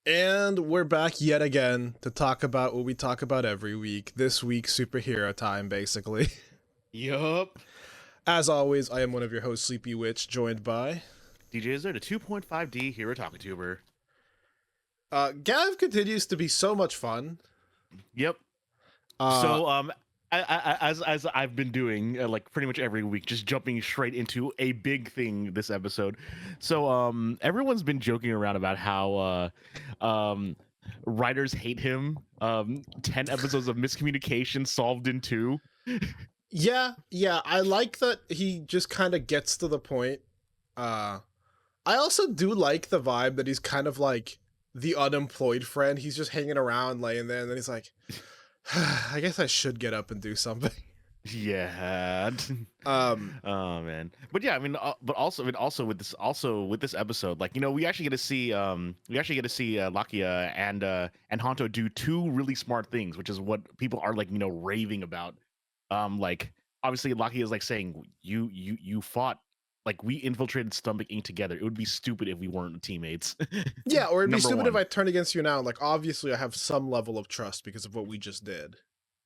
And we're back yet again to talk about what we talk about every week. This week, superhero time, basically. Yup. As always, I am one of your hosts, Sleepy Witch, joined by... DJ Azure, the 2.5D hero talking tuber. Gavv continues to be so much fun. Yep. As I've been doing, like pretty much every week, just jumping straight into a big thing this episode. So, everyone's been joking around about how, writers hate him. 10 episodes of miscommunication solved in 2. Yeah, I like that he just kind of gets to the point. I also do like the vibe that he's kind of like the unemployed friend. He's just hanging around, laying there, and then he's like, I guess I should get up and do something. Yeah. Oh man. But yeah, I mean, but also with this episode, like, you know, we actually get to see Lakia and Honto do 2 really smart things, which is what people are, like, you know, raving about. Like, obviously Lakia is like saying, you fought, like, we infiltrated Stomach Inc. together. It would be stupid if we weren't teammates. Yeah, or it'd be stupid Number if one. I turn against you now. Like, obviously I have some level of trust because of what we just did.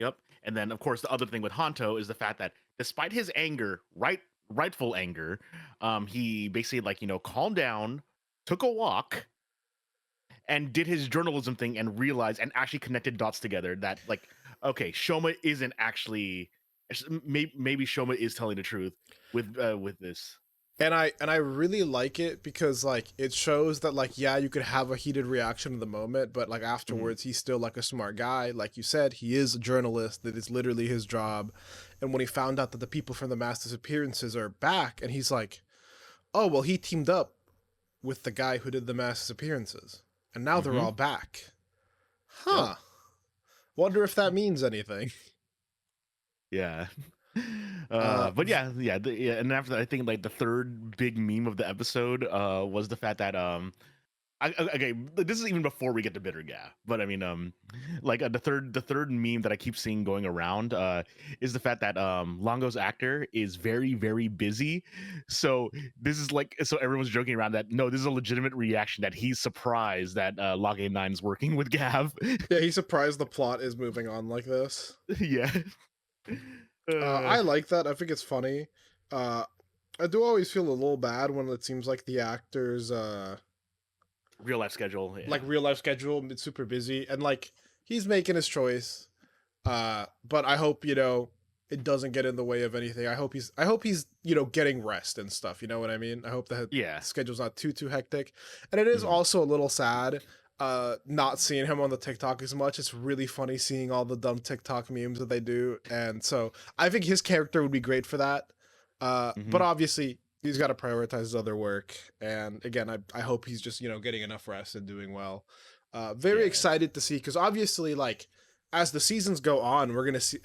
Yep. And then, of course, the other thing with Honto is the fact that despite his anger, rightful anger, he basically, like, you know, calmed down, took a walk, and did his journalism thing and realized and actually connected dots together that, like, okay, Shoma isn't actually, maybe Shoma is telling the truth with this. And I really like it because, like, it shows that, like, yeah, you could have a heated reaction in the moment, but, like, afterwards he's still, like, a smart guy. Like you said, he is a journalist. That is literally his job. And when he found out that the people from the mass disappearances are back, and he's like, oh, well, he teamed up with the guy who did the mass disappearances, and now they're all back. Huh. Yep. Wonder if that means anything. Yeah. But yeah, and after that, I think, like, the third big meme of the episode was the fact that okay, this is even before we get to Bitter Gavv, but I mean, like, the third meme that I keep seeing going around is the fact that Longo's actor is very, very busy. So this is like, so everyone's joking around that, no, this is a legitimate reaction that he's surprised that Log A9 is working with Gavv. Yeah, he's surprised the plot is moving on like this. Yeah. I like that. I think it's funny. I do always feel a little bad when it seems like the actors real life schedule, yeah. like real life schedule, it's super busy, and like he's making his choice. But I hope, you know, it doesn't get in the way of anything. I hope he's you know, getting rest and stuff. You know what I mean? I hope the schedule's not too hectic. And it is also a little sad not seeing him on the TikTok as much. It's really funny seeing all the dumb TikTok memes that they do, and so I think his character would be great for that. But obviously he's got to prioritize his other work, and again, I hope he's just, you know, getting enough rest and doing well. Very excited to see, because obviously, like, as the seasons go on, we're gonna see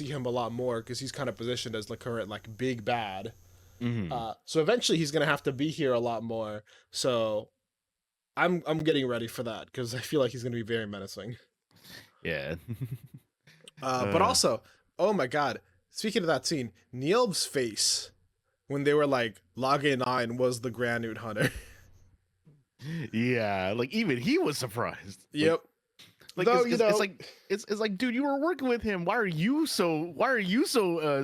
him a lot more, because he's kind of positioned as the current, like, big bad. So eventually he's gonna have to be here a lot more. So I'm getting ready for that, because I feel like he's going to be very menacing. Yeah. But also, oh my god, speaking of that scene, Nielb's face when they were like, Log A9 was the Grand Newt Hunter. Yeah, like, even he was surprised. Yep. Like, Though, it's like, dude, you were working with him. Why are you so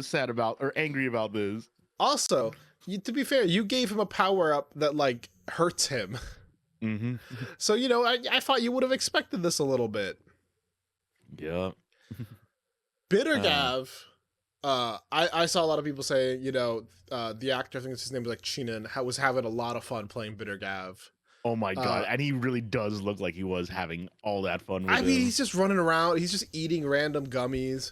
sad about or angry about this? Also, to be fair, you gave him a power up that, like, hurts him. So, you know, I thought you would have expected this a little bit. Yeah. Bitter Gavv, I saw a lot of people say, you know, the actor, I think his name was like Chinan, was having a lot of fun playing Bitter Gavv. Oh my god, and he really does look like he was having all that fun with him. Mean, he's just running around, he's just eating random gummies,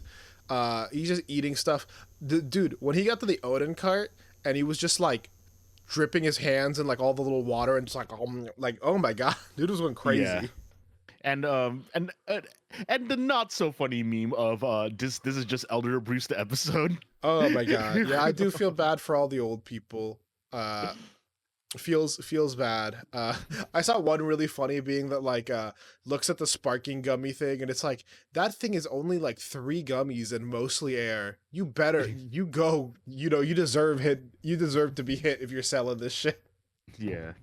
he's just eating stuff. Dude, when he got to the Odin cart, and he was just, like, dripping his hands in, like, all the little water, and just like, oh my god, dude was going crazy. Yeah. And the not so funny meme of this is just Elder Bruce the episode. Oh my god. Yeah, I do feel bad for all the old people. Feels bad. I saw one really funny being that, like, looks at the sparking gummy thing, and it's like, that thing is only like 3 gummies and mostly air. You better, you go, you know, you deserve to be hit if you're selling this shit. Yeah.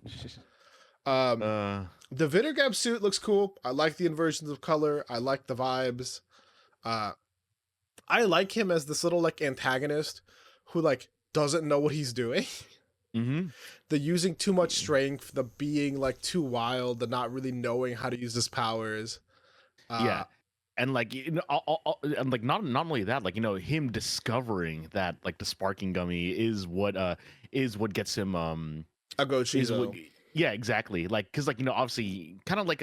The Viddergab suit looks cool. I like the inversions of color. I like the vibes. Uh, I like him as this little like antagonist who like doesn't know what he's doing. Mm-hmm. The using too much strength, the being like too wild, the not really knowing how to use his powers. Yeah. And like and like not only that, like him discovering that like the sparking gummy is what gets him A Go is what, Chizo. yeah, exactly, like because like obviously kind of like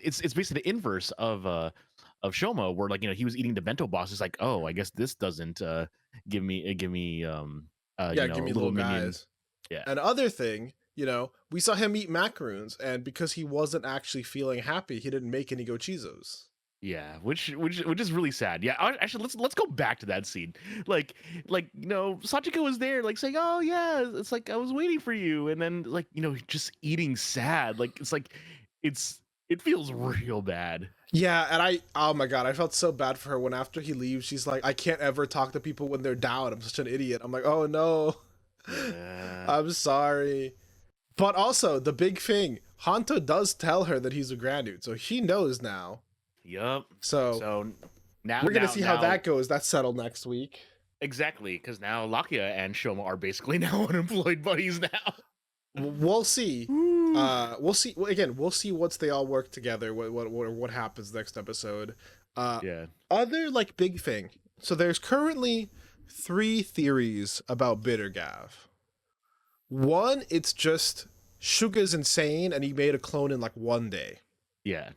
it's basically the inverse of Shoma, where like he was eating the bento box. It's like, oh, I guess this doesn't give me Yeah, give me little little minion. guys. Yeah. Another thing, we saw him eat macaroons, and because he wasn't actually feeling happy, he didn't make any Go Chizos. Yeah, which is really sad. Yeah, actually, let's go back to that scene. Like Sachiko was there, like saying, "Oh yeah," it's like I was waiting for you, and then like just eating sad. Like it feels real bad. Yeah, and oh my god, I felt so bad for her when after he leaves, she's like, I can't ever talk to people when they're down. I'm such an idiot. I'm like, oh no, Yeah. I'm sorry. But also, the big thing, Hanto does tell her that he's a Granude, so she knows now. Yup. So So now we're gonna see how that goes. That's settled next week. exactly, because now Lakia and Shoma are basically now unemployed buddies now. We'll see. We'll see. Well, again, we'll see once they all work together. What happens next episode? Yeah. Other like big thing. So there's currently 3 theories about Bitter Gavv. One, it's just Suga's insane and he made a clone in like one day. Yeah.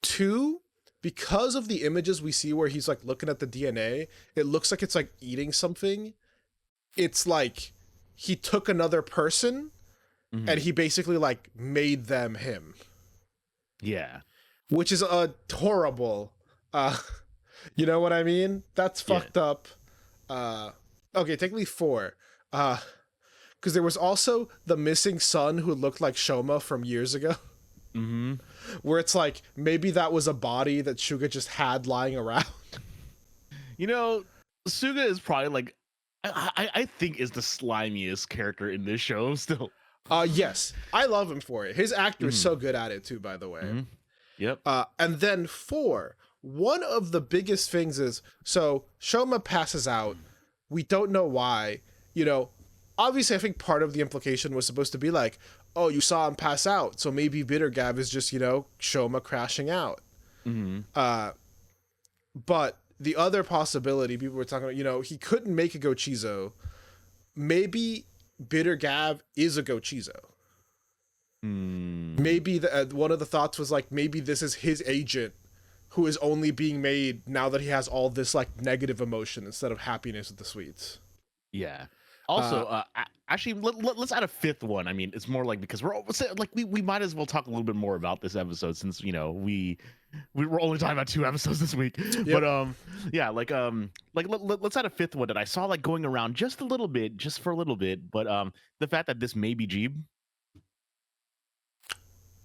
2, because of the images we see where he's like looking at the DNA, it looks like it's like eating something. It's like he took another person and he basically like made them him. Yeah. Which is horrible. You know what I mean? That's fucked up. Okay, technically 4. Because there was also the missing son who looked like Shoma from years ago. Mm-hmm. Where it's like, maybe that was a body that Suga just had lying around. Suga is probably like, I think is the slimiest character in this show still. Yes. I love him for it. His actor is so good at it too, by the way. Mm-hmm. Yep. And then 4, one of the biggest things is, so Shoma passes out. We don't know why. Obviously I think part of the implication was supposed to be like, oh, you saw him pass out, so maybe Bitter Gavv is just, Shoma crashing out. Mm-hmm. But the other possibility people were talking about, he couldn't make a Go Chizo. Maybe Bitter Gavv is a Go Chizo. Maybe one of the thoughts was like, maybe this is his agent who is only being made now that he has all this like negative emotion instead of happiness with the sweets. Yeah. Also, actually, let's add a 5th one. I mean, it's more like because we're like we might as well talk a little bit more about this episode since we were only talking about 2 episodes this week. Yep. But yeah, like let's add a 5th one that I saw like going around just for a little bit. But the fact that this may be Jeeb.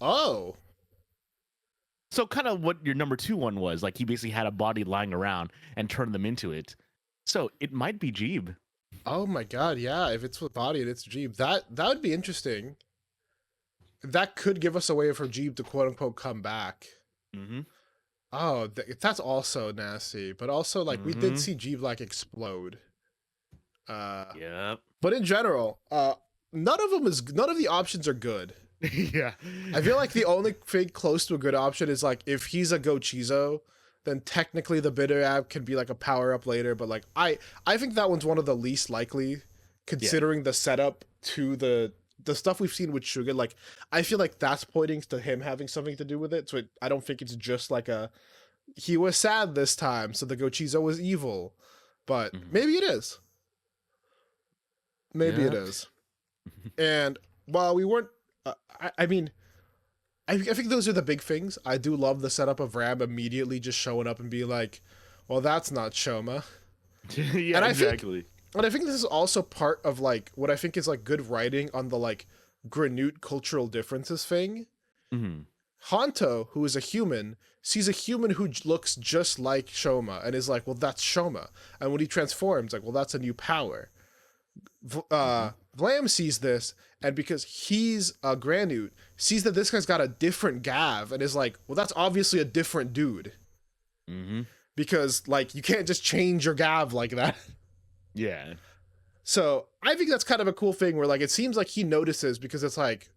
Oh. So kind of what your number 2 one was, like he basically had a body lying around and turned them into it. So it might be Jeeb. Oh my god, yeah, if it's with body and it's Jeeb, that would be interesting. That could give us a way for Jeeb to quote unquote come back. Mm-hmm. Oh, that's also nasty. But also like we did see Jeeb like explode. Yeah. But in general, none of the options are good. Yeah. I feel like the only thing close to a good option is like if he's a Go Chizo, then technically the Bitter Gavv can be like a power up later, but like I think that one's one of the least likely considering the setup to the stuff we've seen with Suga. Like I feel like that's pointing to him having something to do with it. So I don't think it's just like he was sad this time, so the Go Chizo was evil. But maybe it is. Maybe it is. And while we weren't I mean, I think those are the big things. I do love the setup of Ram immediately just showing up and being like, well, that's not Shoma. Yeah, and exactly. I think this is also part of like what I think is like good writing on the like Granute cultural differences thing. Hanto, who is a human, sees a human who looks just like Shoma and is like, well, that's Shoma. And when he transforms, like, well, that's a new power. Vlam sees this, and because he's a Granute, sees that this guy's got a different Gavv, and is like, well, that's obviously a different dude. Mm-hmm. Because, like, you can't just change your Gavv like that. Yeah. So I think that's kind of a cool thing where, like, it seems like he notices because it's like,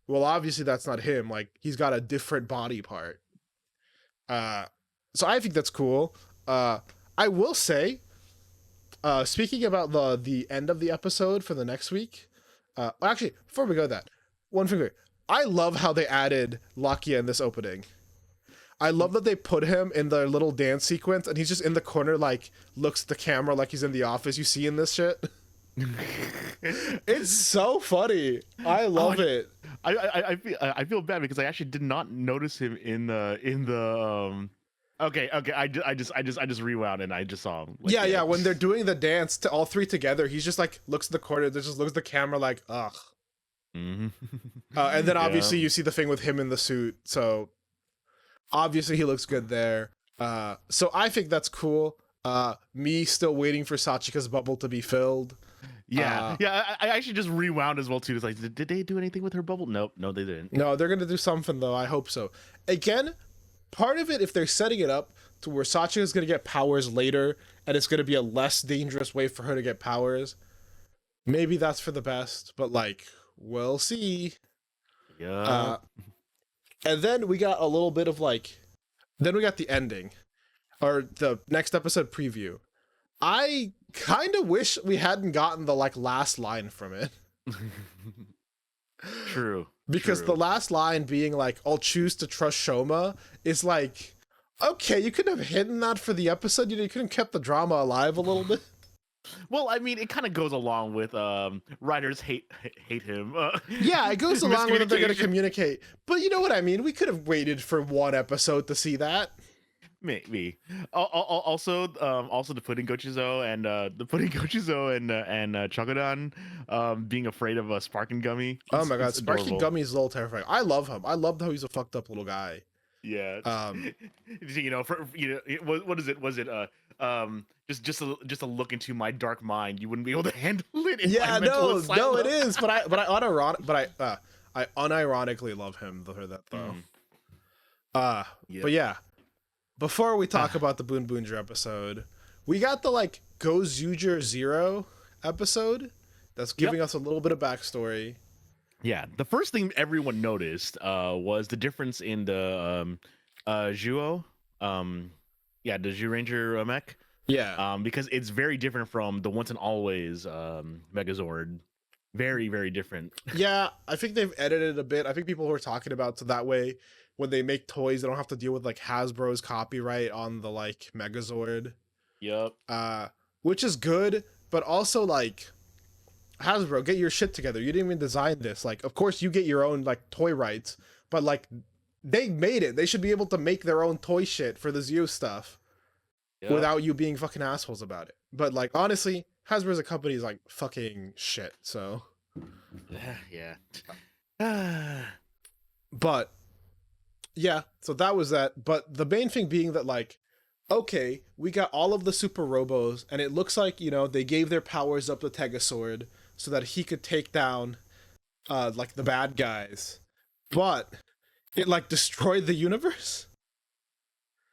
well, obviously that's not him. Like, he's got a different body part. So I think that's cool. I will say, speaking about the end of the episode for the next week. Actually, before we go to that, one thing. I love how they added Lakia in this opening. I love that they put him in the little dance sequence, and he's just in the corner, like, looks at the camera like he's in the office. You see in this shit. It's so funny. I love it. I feel bad because I actually did not notice him in the. Okay. I just rewound and I just saw him. Like, Yeah. When they're doing the dance to all three together, he's just like looks at the corner, just looks at the camera like, ugh. Mm-hmm. And then obviously you see the thing with him in the suit, so obviously he looks good there. So I think that's cool. Me still waiting for Sachika's bubble to be filled. Yeah. I actually just rewound as well too. It's like, did they do anything with her bubble? Nope, no, they didn't. No, they're gonna do something though. I hope so. Again, part of it, if they're setting it up to where Sachika's gonna get powers later, and it's gonna be a less dangerous way for her to get powers, maybe that's for the best. But like, we'll see. Yeah. And then we got a little bit of like, then we got the ending, or the next episode preview. I kind of wish we hadn't gotten the like last line from it. True. Because the last line being like, I'll choose to trust Shoma is like, okay, you couldn't have hidden that for the episode. You couldn't have kept the drama alive a little bit. Well, I mean, it kind of goes along with writers hate him. Yeah, it goes along with it. They're going to communicate. But you know what I mean? We could have waited for one episode to see that. Maybe. Also, the Pudding Gochizo and Chocodan being afraid of a Sparking Gummy. Oh my god, Sparking Gummy is a little terrifying. I love him. I love how he's a fucked up little guy. Yeah. You know, what is it? Was it just a look into my dark mind? You wouldn't be able to handle it. Yeah, no, it is. But I unironically love him for that though. Yeah. But yeah. Before we talk about the Boonboomger episode, we got the like Go Zuger 0 episode that's giving us a little bit of backstory. Yeah, the first thing everyone noticed was the difference in the Zuo, the Zhu Ranger mech. Yeah. Because it's very different from the once and always Megazord. Very, very different. Yeah, I think they've edited it a bit. I think people were talking about so that way when they make toys, they don't have to deal with like Hasbro's copyright on the like Megazord. Yep. Which is good, but also like Hasbro, get your shit together. You didn't even design this. Like, of course you get your own like toy rights, but like they made it. They should be able to make their own toy shit for the Zio stuff without you being fucking assholes about it. But like honestly, Hasbro's a company is like fucking shit. So yeah. But yeah, so that was that. But the main thing being that like, okay, we got all of the super robos, and it looks like, you know, they gave their powers up to Tegasword so that he could take down like the bad guys. But it like destroyed the universe.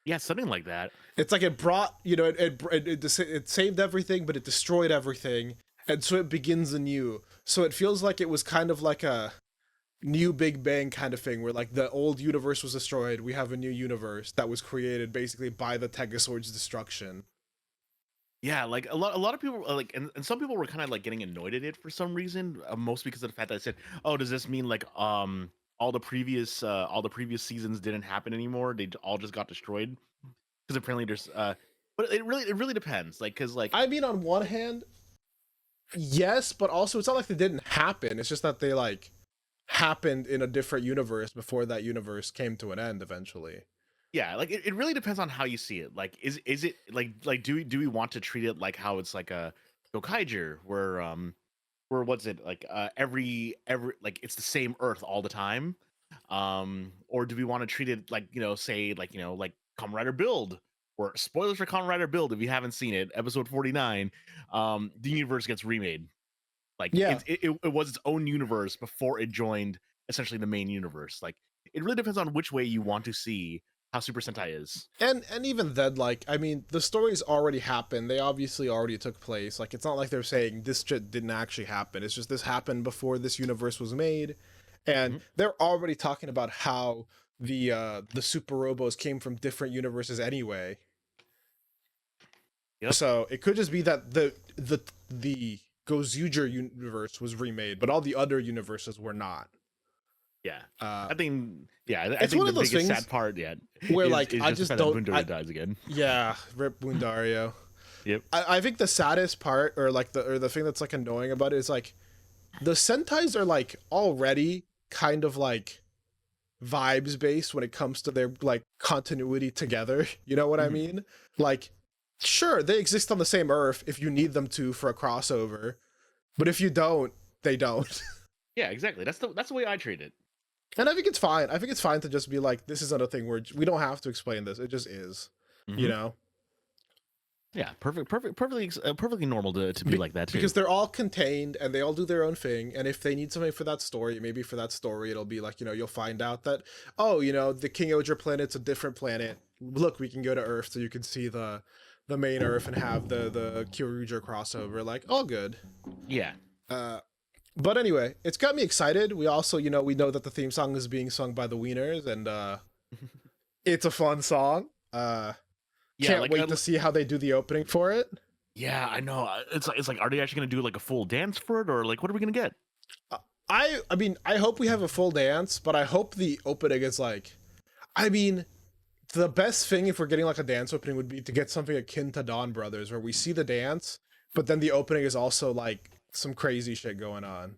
Yeah, something like that. It's like it brought, you know, it saved everything, but it destroyed everything, and so it begins anew. So it feels like it was kind of like a new Big Bang kind of thing, where like the old universe was destroyed, we have a new universe that was created basically by the Tegasword's destruction. Yeah, like a lot of people are like, and some people were kind of like getting annoyed at it for some reason, mostly because of the fact that I said, "Oh, does this mean like all the previous seasons didn't happen anymore? They all just got destroyed?" Because apparently there's but it really depends, like because like I mean, on one hand, yes, but also it's not like they didn't happen. It's just that they like happened in a different universe before that universe came to an end eventually. yeah, like it really depends on how you see it. Like is it like do we want to treat it like how it's like a Gokaiger where what's it like every like it's the same Earth all the time, or do we want to treat it like, you know, say like, you know, like Kamen Rider Build, or spoilers for Kamen Rider Build if you haven't seen it, episode 49, the universe gets remade. Like Yeah. it was its own universe before it joined essentially the main universe. Like it really depends on which way you want to see how Super Sentai is. And even then, like, I mean, the stories already happened. They obviously already took place. Like, it's not like they're saying this shit didn't actually happen. It's just this happened before this universe was made, and Mhm. they're already talking about how the Super Robos came from different universes anyway. Yep. So it could just be that the Gozuger universe was remade, but all the other universes were not. Yeah. Uh, I think I it's think one the of those biggest things sad part, yeah, where is like I just the just fact that don't. Bundorio dies again. Yeah, rip Bundario. Yep. I think the saddest part, or like the thing that's like annoying about it, is like the Sentais are like already kind of like vibes based when it comes to their like continuity together. You know what I Mhm. mean? Like, sure, they exist on the same Earth if you need them to for a crossover, but if you don't, they don't. Yeah, exactly. That's the way I treat it. And I think it's fine. I think it's fine to just be like, this isn't a thing where we don't have to explain this. It just is. You Mhm. know? Yeah, perfectly normal to be like that too. Because they're all contained and they all do their own thing. And if they need something for that story, maybe for that story, it'll be like, you'll find out that, oh, the King Oger planet's a different planet. Look, we can go to Earth so you can see the main Earth and have the Kyoryuger crossover. Like, all good. Yeah. Uh, but anyway, it's got me excited. We also, we know that the theme song is being sung by the Wieners, and it's a fun song. Yeah, Can't wait to see how they do the opening for it. yeah, I know. It's like, are they actually gonna do like a full dance for it, or like what are we gonna get? I mean, I hope we have a full dance, but I hope the opening is like, I mean, the best thing if we're getting like a dance opening would be to get something akin to Dawn Brothers, where we see the dance, but then the opening is also like some crazy shit going on.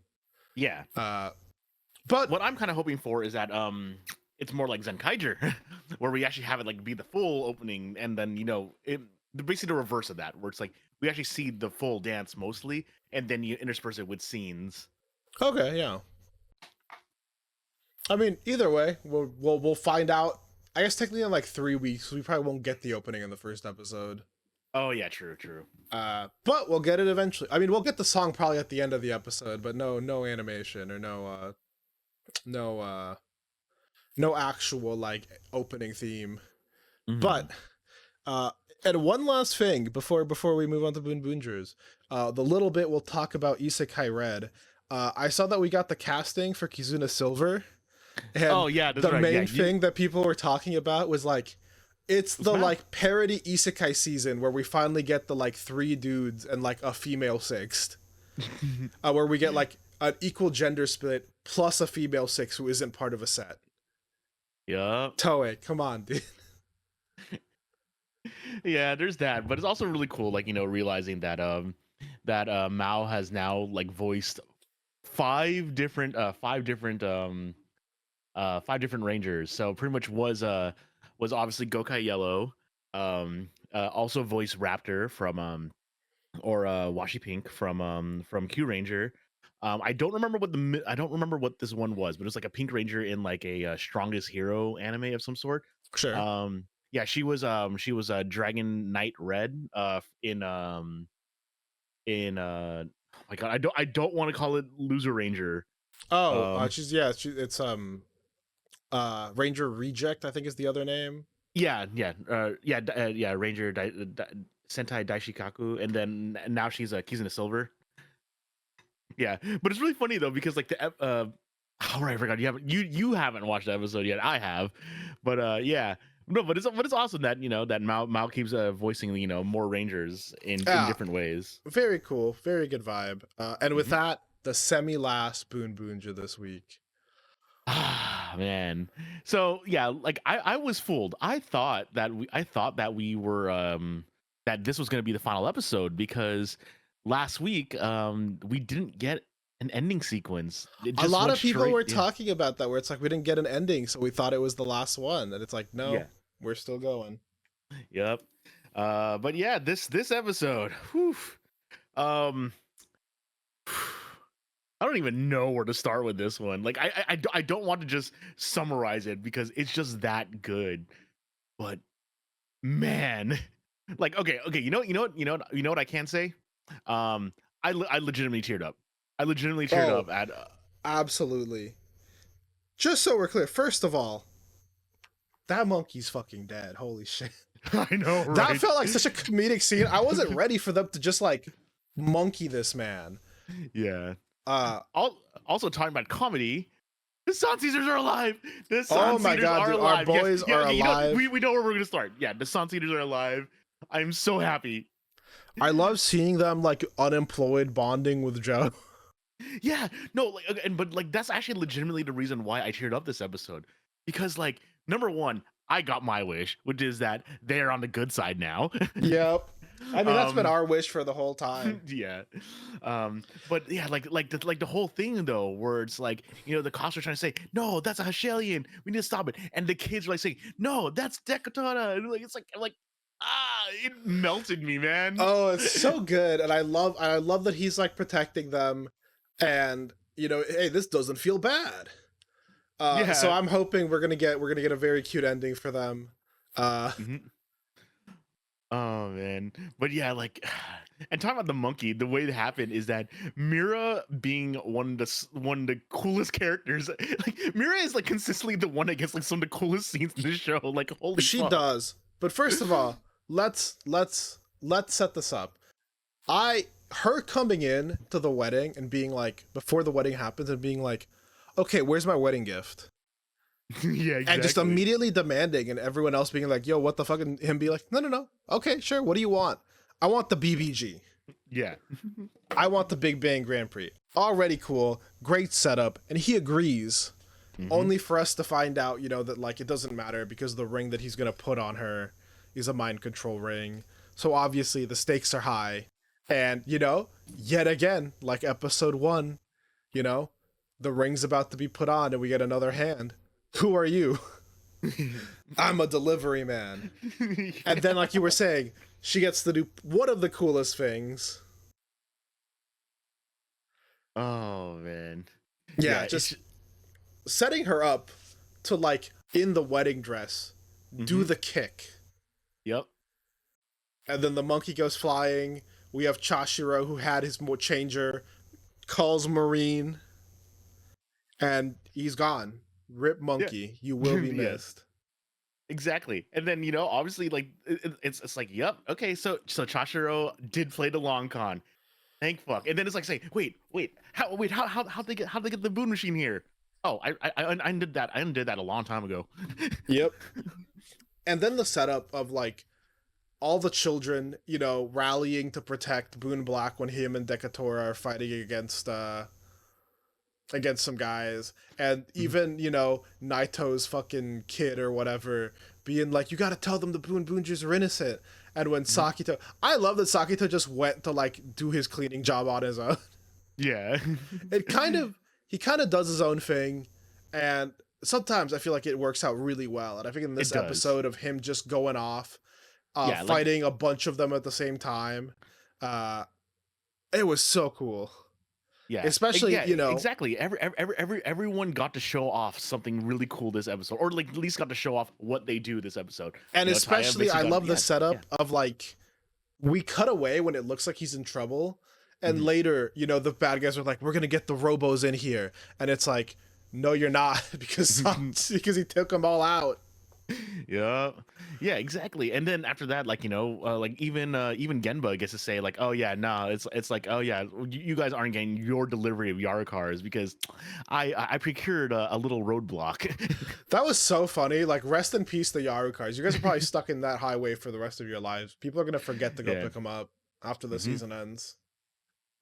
Yeah. But What I'm kind of hoping for is that it's more like Zenkaiger, where we actually have it like be the full opening, and then basically the reverse of that, where it's like we actually see the full dance mostly, and then you intersperse it with scenes. okay, yeah. I mean, either way, we'll find out. I guess technically in like 3 weeks, we probably won't get the opening in the first episode. Oh yeah, true. But we'll get it eventually. I mean, we'll get the song probably at the end of the episode, but no animation or no no actual like opening theme. Mhm. But uh and one last thing before we move on to Boonboongers, the little bit we'll talk about Isekai Red. I saw that we got the casting for Kizuna Silver, and Oh yeah, that's the right. Yeah, main thing that people were talking about was like, it's the Mal. like parody isekai season where we finally get the like 3 dudes and like a female sixth, where we get like an equal gender split plus a female sixth who isn't part of a set. Yeah. Toei, come on, dude. Yeah, there's that, but it's also really cool, like realizing that Mao has now like voiced five different rangers. So pretty much was obviously Gokai Yellow, also voiced Raptor from or Washi Pink from Q Ranger. I don't remember I don't remember what this one was, but it was like a Pink Ranger in like a Strongest Hero anime of some sort. Sure. Yeah, she was Dragon Knight Red in oh my god, I don't want to call it Loser Ranger. Oh, Um it's Ranger Reject, I think is the other name. yeah, Ranger Sentai Daishikaku, and then now she's Kizuna Silver. Yeah, but it's really funny though because like oh right, I forgot you haven't watched the episode yet. I have, but yeah, no, but it's awesome that that Mao keeps voicing more Rangers in different ways. Very cool, very good vibe. And with Mhm. that, the semi-last Boonboomger this week. Ah man, so yeah, like I was fooled. I thought that we were that this was going to be the final episode because last week we didn't get an ending sequence. It A just lot went of people straight, were yeah. talking about that, where it's like we didn't get an ending, so we thought it was the last one, and it's like, no, Yeah. we're still going. Yep. But yeah, this episode, whew, um, I don't even know where to start with this one. Like, I don't want to just summarize it because it's just that good. But man, like, okay, you know what I can say. I legitimately teared up. I legitimately teared Oh, up at. absolutely. Just so we're clear, first of all, that monkey's fucking dead. Holy shit. I know, That right? felt like such a comedic scene. I wasn't ready for them to just like monkey this man. Yeah. Uh Also talking about comedy. The Sun Caesars are alive. The oh Sun my Caesars god, are dude, our alive. Yes. boys Yeah. are Okay. alive. We know where we're gonna start. Yeah. The Sun Caesars are alive. I'm so happy. I love seeing them like unemployed bonding with Joe. Yeah. No. Like, okay, but like that's actually legitimately the reason why I cheered up this episode, because like number one, I got my wish, which is that they're on the good side now. Yep. I mean, that's been um. our wish for the whole time. Yeah. But yeah, like the whole thing though, where it's like, the cops are trying to say, no, that's a Hashelian, we need to stop it, and the kids are like saying, no, that's Dekatana, and like it's like I'm like, it melted me, man. Oh, it's so good, and I love that he's like protecting them, and hey, this doesn't feel bad. So Yeah. I'm hoping we're gonna get a very cute ending for them. Mhm. Oh man, but yeah, like, and talking about the monkey, the way it happened is that Mira, being one of the coolest characters, like Mira is like consistently the one that gets like some of the coolest scenes in this show. Like, holy She fuck. does, but first of all, let's set this up. Her coming in to the wedding and being like before the wedding happens and being like, okay, where's my wedding gift? Yeah, And just exactly. immediately demanding, and everyone else being like, yo, what the fuck? And him be like, no, no, no. Okay, sure. What do you want? I want the BBG. Yeah. I want the Big Bang Grand Prix. Already cool. Great setup. And he agrees, Hmm. only for us to find out, that like it doesn't matter because the ring that he's going to put on her is a mind control ring. So obviously the stakes are high. And, yet again, like episode 1, you know, the ring's about to be put on and we get another hand. Who are you? I'm a delivery man. And then, like you were saying, she gets to do one of the coolest things. Oh man. Yeah, Yeah, just setting her up to, like, in the wedding dress, do hmm the kick. yep. And then the monkey goes flying. We have Chashiro, who had his changer, calls Marine, and he's gone. Rip Yeah. monkey, you will be Yeah. missed. Exactly. And then, obviously like it's like, yep, okay, so Chashiro did play the long con. Thank fuck. And then it's like saying, how they get the boon machine here? Oh, I undid that. I undid that a long time ago. Yep. And then the setup of, like, all the children, rallying to protect Boone Black when him and Decatura are fighting against some guys, and Mhm. even Naito's fucking kid or whatever being like, you gotta tell them the Boonboongers are innocent. And when Mhm. Sakito, I love that Sakito just went to like do his cleaning job on his own. Yeah. It kind of he kind of does his own thing, and sometimes I feel like it works out really well. And I think in It this does. episode of him just going off, Yeah, like, fighting a bunch of them at the same time, uh, it was so cool. yeah, Especially, yeah, exactly. Everyone got to show off something really cool this episode, or like at least got to show off what they do this episode. and Taya especially I basically got, love the yeah, yeah. setup of, like, we cut away when it looks like he's in trouble, and Mhm. later, the bad guys are like, we're gonna get the robos in here, and it's like, no, you're not, because he took them all out. Yeah, yeah, exactly. And then after that, like, like even Genba gets to say like, oh yeah, no, it's like, oh yeah, you guys aren't getting your delivery of Yarikars because I procured a little roadblock. That was so funny. Like, rest in peace, the Yaru cars. You guys are probably stuck in that highway for the rest of your lives. People are gonna forget to go Yeah. pick them up after the Hmm. season ends.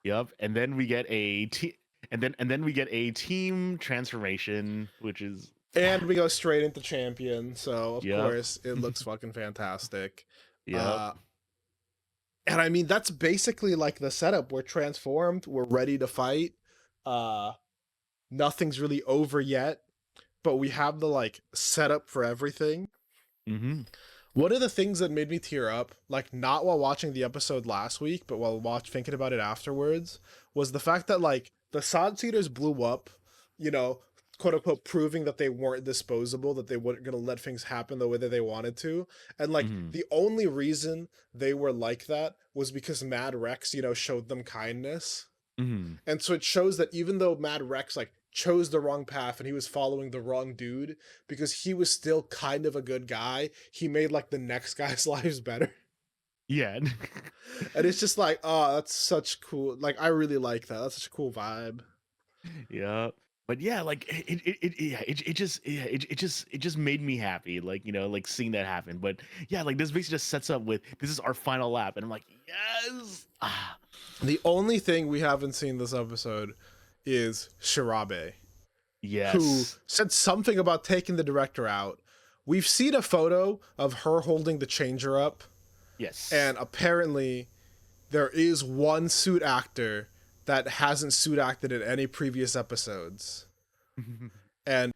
Yep. And then we get and then we get a team transformation, which is And we go straight into champion, so of yep. course it looks fucking fantastic. Yep. Uh, and I mean, that's basically like the setup. We're transformed. We're ready to fight. Uh, Nothing's really over yet, but we have the, like, setup for everything. Hmm. One of the things that made me tear up, like, not while watching the episode last week, but while thinking about it afterwards, was the fact that, like, the Sod Seeders blew up, you know, quote unquote, proving that they weren't disposable, that they weren't going to let things happen the way that they wanted to. And, like, Hmm. the only reason they were like that was because Mad Rex, showed them kindness. Mhm. And so it shows that even though Mad Rex like chose the wrong path and he was following the wrong dude, because he was still kind of a good guy, he made like the next guy's lives better. Yeah. And it's just like, oh, that's such cool. Like, I really like that. That's such a cool vibe. Yeah. But yeah, like it just made me happy, like, you know, like seeing that happen. But yeah, like this basically just sets up with this is our final lap, and I'm like, yes. Ah, The only thing we haven't seen this episode is Shirabe, who yes. said something about taking the director out. We've seen a photo of her holding the changer up, Yes. and apparently there is one suit actor that hasn't suit acted in any previous episodes. And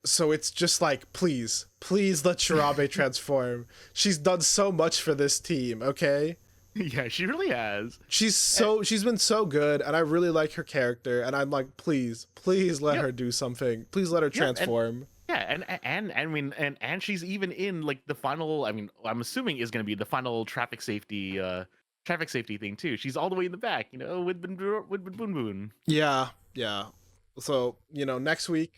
so it's just like, please let Shirabe transform. She's done so much for this team, okay? Yeah, she really has. She's been so good, and I really like her character, and I'm like, please let Yep. her do something. Please let her transform. And I mean, and she's even in like the final. I mean, I'm assuming is going to be the final traffic safety thing too. She's all the way in the back, you know, with Boon Boon. Yeah. So, next week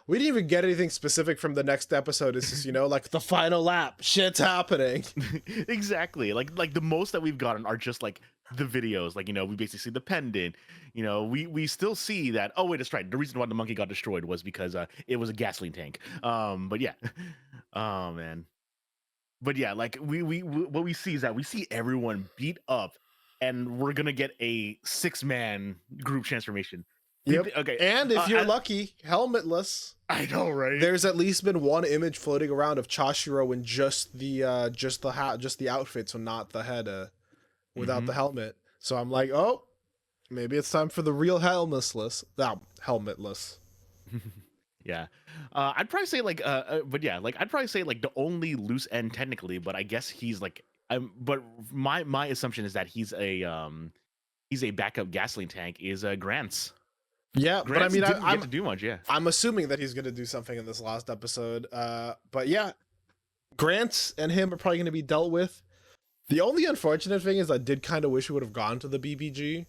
we didn't even get anything specific from the next episode. It's just, like the final lap. Shit's happening. Exactly. Like the most that we've gotten are just like the videos. Like, you know, we basically see the pendant. You know, we still see that. Oh wait, that's right. The reason why the monkey got destroyed was because it was a gasoline tank. But yeah. Oh man. But yeah, like we what we see is that we see everyone beat up, and we're gonna get a 6-man group transformation. Yep. Okay. And if you're lucky, helmetless. I know, right? There's at least been one image floating around of Chashiro in just the outfit, so not the head, without the helmet. So I'm like, oh, maybe it's time for the real helmetless. Yeah. I'd probably say like but yeah, like I'd probably say like the only loose end technically, but I guess he's like but my assumption is that he's a backup gasoline tank is Grant's. Yeah, Grant's but I mean, didn't get to do much, yeah. I'm assuming that he's going to do something in this last episode. But yeah, Grant and him are probably going to be dealt with. The only unfortunate thing is I did kind of wish we would have gone to the BBG.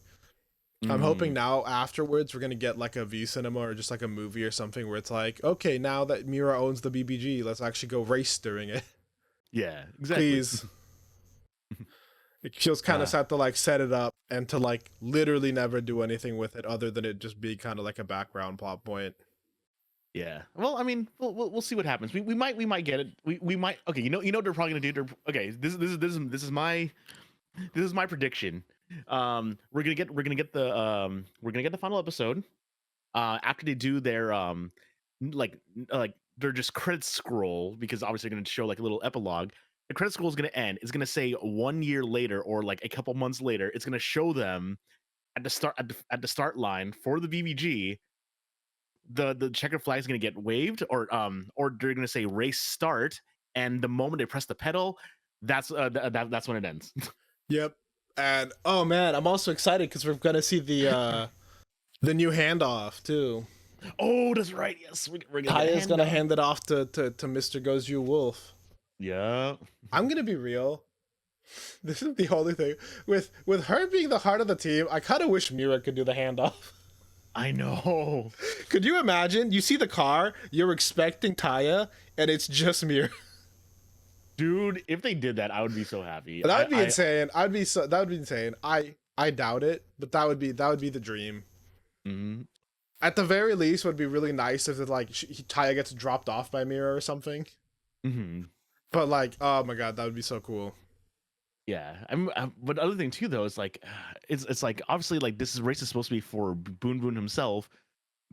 I'm hoping now afterwards we're going to get like a V cinema or just like a movie or something where it's like, okay, now that Mira owns the BBG, let's actually go race during it. Yeah, exactly. Please. It feels kind of sad to like set it up and to like literally never do anything with it other than it just be kind of like a background plot point. Yeah. Well, I mean, we'll see what happens. We might get it. We might. Okay. You know what they're probably gonna do. Okay. This is my prediction. We're gonna get the final episode. After they do their like they're just credits scroll, because obviously they're gonna show like a little epilogue. The credit scroll is going to end. It's going to say 1 year later or like a couple months later. It's going to show them at the start line for the BBG. The checkered flag is going to get waved, or they're going to say race start, and the moment they press the pedal, that's when it ends. Yep. And oh man, I'm also excited because we're going to see the new handoff too. Oh, that's right. Yes, we're gonna. Kaya's going to hand it off to Mr. Goju Wolf. Yeah, I'm gonna be real. This is the only thing with her being the heart of the team. I kind of wish Mira could do the handoff. I know. Could you imagine? You see the car, you're expecting Taya, and it's just Mira. Dude, if they did that, I would be so happy. That would be insane. That would be insane. I doubt it, but that would be the dream. Mm-hmm. At the very least, it would be really nice if it like Taya gets dropped off by Mira or something. Mm-hmm. But like, oh my god, that would be so cool. Yeah, but the other thing too, though, is like, it's like obviously like this race is supposed to be for Boon Boon himself,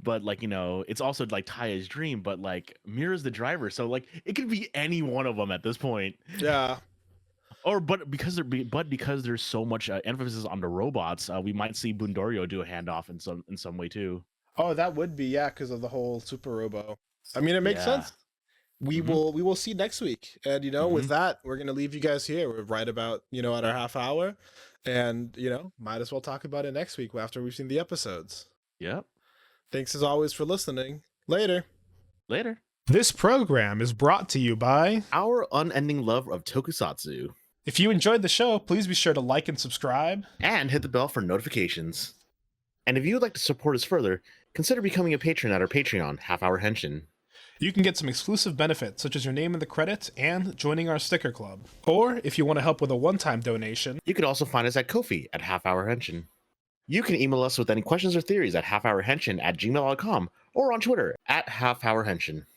but like, you know, it's also like Taya's dream. But like Mira's the driver, so like it could be any one of them at this point. Yeah. But because there's so much emphasis on the robots, we might see Bundorio do a handoff in some way too. Oh, that would be, yeah, because of the whole Super Robo. I mean, it makes sense. We will see next week. And with that, we're gonna leave you guys here. We're right about, at our half hour. And might as well talk about it next week after we've seen the episodes. Yep. Thanks as always for listening. Later. Later. This program is brought to you by Our Unending Love of Tokusatsu. If you enjoyed the show, please be sure to like and subscribe. And hit the bell for notifications. And if you would like to support us further, consider becoming a patron at our Patreon, Half Hour Henshin. You can get some exclusive benefits, such as your name in the credits and joining our sticker club. Or, if you want to help with a one-time donation, you can also find us at Ko-fi at Half Hour Henshin. You can email us with any questions or theories at halfhourhenshin@gmail.com or on Twitter at halfhourhenshin.